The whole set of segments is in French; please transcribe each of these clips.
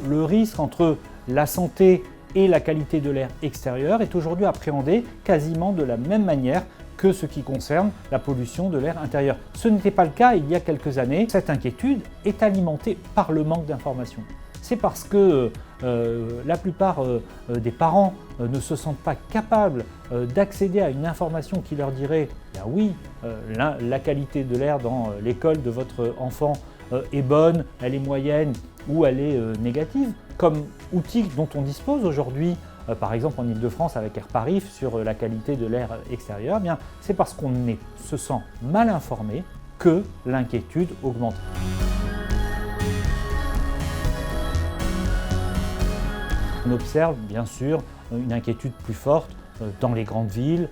le risque entre la santé et la qualité de l'air extérieur est aujourd'hui appréhendé quasiment de la même manière que ce qui concerne la pollution de l'air intérieur. Ce n'était pas le cas il y a quelques années. Cette inquiétude est alimentée par le manque d'informations. C'est parce que la plupart des parents ne se sentent pas capables d'accéder à une information qui leur dirait « oui, la qualité de l'air dans l'école de votre enfant est bonne, elle est moyenne ou elle est négative », comme outil dont on dispose aujourd'hui, par exemple en Ile-de-France avec Airparif sur la qualité de l'air extérieur, c'est parce qu'on se sent mal informé que l'inquiétude augmente. On observe bien sûr une inquiétude plus forte dans les grandes villes,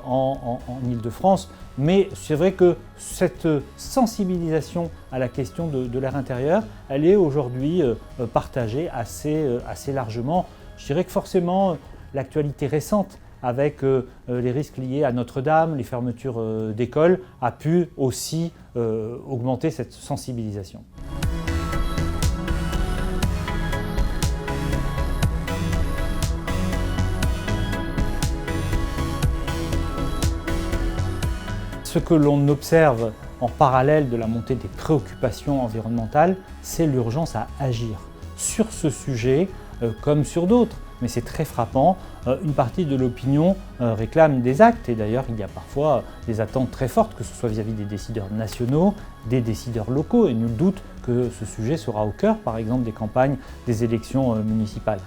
en Ile-de-France, mais c'est vrai que cette sensibilisation à la question de l'air intérieur, elle est aujourd'hui partagée assez largement. Je dirais que forcément l'actualité récente avec les risques liés à Notre-Dame, les fermetures d'écoles, a pu aussi augmenter cette sensibilisation. Ce que l'on observe en parallèle de la montée des préoccupations environnementales, c'est l'urgence à agir sur ce sujet comme sur d'autres. Mais c'est très frappant, une partie de l'opinion réclame des actes et d'ailleurs il y a parfois des attentes très fortes, que ce soit vis-à-vis des décideurs nationaux, des décideurs locaux et nul doute que ce sujet sera au cœur par exemple des campagnes des élections municipales.